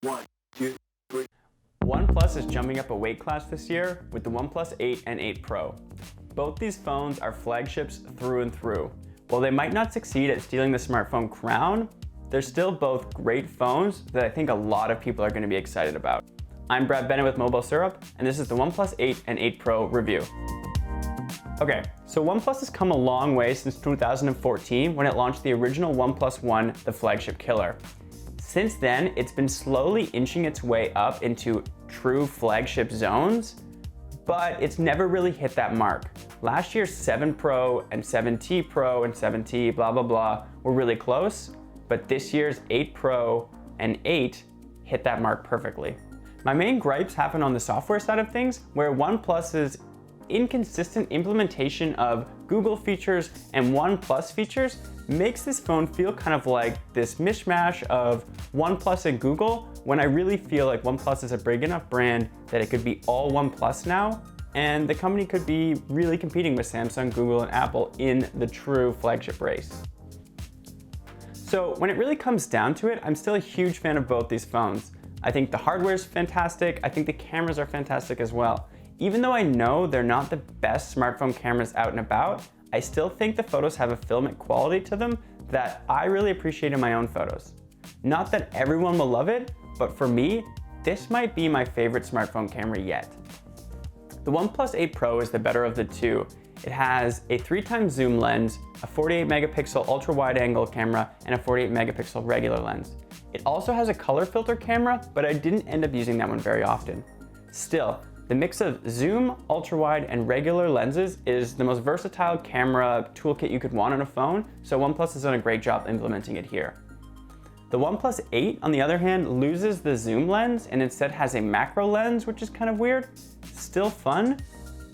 1, 2, 3. OnePlus is jumping up a weight class this year with the OnePlus 8 and 8 Pro. Both these phones are flagships through and through. While they might not succeed at stealing the smartphone crown, they're still both great phones that I think a lot of people are going to be excited about. I'm Brad Bennett with MobileSyrup, and this is the OnePlus 8 and 8 Pro review. Okay, so OnePlus has come a long way since 2014 when it launched the original OnePlus One, the flagship killer. Since then, it's been slowly inching its way up into true flagship zones, but it's never really hit that mark. Last year's 7 Pro and 7T Pro and 7T blah blah blah were really close, but this year's 8 Pro and 8 hit that mark perfectly. My main gripes happen on the software side of things, where OnePlus's inconsistent implementation of Google features and OnePlus features makes this phone feel kind of like this mishmash of OnePlus and Google, when I really feel like OnePlus is a big enough brand that it could be all OnePlus now, and the company could be really competing with Samsung, Google, and Apple in the true flagship race. So when it really comes down to it, I'm still a huge fan of both these phones. I think the hardware is fantastic. I think the cameras are fantastic as well. Even though I know they're not the best smartphone cameras out and about, I still think the photos have a filmic quality to them that I really appreciate in my own photos. Not that everyone will love it, but for me, this might be my favorite smartphone camera yet. The OnePlus 8 Pro is the better of the two. It has a 3x zoom lens, a 48 megapixel ultra wide angle camera, and a 48 megapixel regular lens. It also has a color filter camera, but I didn't end up using that one very often. Still, the mix of zoom, ultra wide, and regular lenses is the most versatile camera toolkit you could want on a phone, so OnePlus has done a great job implementing it here. The OnePlus 8, on the other hand, loses the zoom lens and instead has a macro lens, which is kind of weird. Still fun,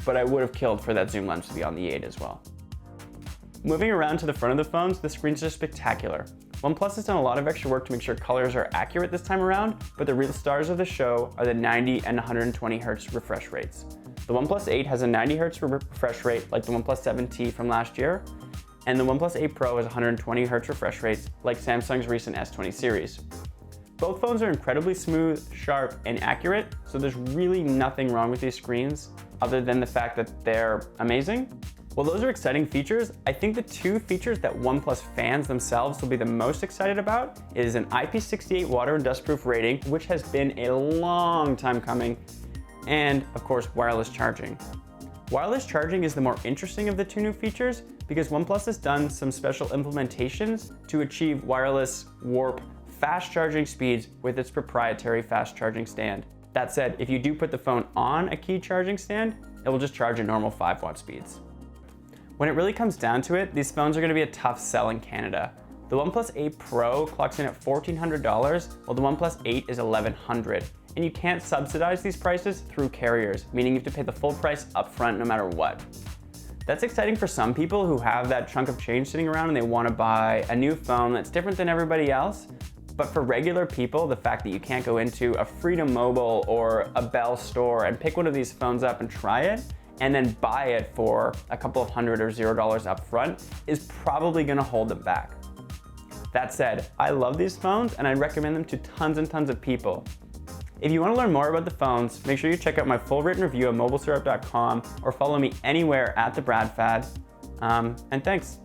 but I would have killed for that zoom lens to be on the 8 as well. Moving around to the front of the phones, the screens are spectacular. OnePlus has done a lot of extra work to make sure colors are accurate this time around, but the real stars of the show are the 90 and 120 Hz refresh rates. The OnePlus 8 has a 90 Hz refresh rate like the OnePlus 7T from last year, and the OnePlus 8 Pro has 120 Hz refresh rates like Samsung's recent S20 series. Both phones are incredibly smooth, sharp, and accurate, so there's really nothing wrong with these screens other than the fact that they're amazing. While those are exciting features, I think the two features that OnePlus fans themselves will be the most excited about is an IP68 water and dustproof rating, which has been a long time coming, and of course, wireless charging. Wireless charging is the more interesting of the two new features because OnePlus has done some special implementations to achieve wireless warp fast charging speeds with its proprietary fast charging stand. That said, if you do put the phone on a key charging stand, it will just charge at normal 5-watt speeds. When it really comes down to it, these phones are going to be a tough sell in Canada. The OnePlus 8 Pro clocks in at $1,400, while the OnePlus 8 is $1,100. And you can't subsidize these prices through carriers, meaning you have to pay the full price upfront no matter what. That's exciting for some people who have that chunk of change sitting around and they want to buy a new phone that's different than everybody else. But for regular people, the fact that you can't go into a Freedom Mobile or a Bell store and pick one of these phones up and try it, and then buy it for a couple of $100 or $0 up front is probably gonna hold them back. That said, I love these phones and I recommend them to tons and tons of people. If you wanna learn more about the phones, make sure you check out my full written review at MobileSyrup.com or follow me anywhere at TheBradFad. And thanks.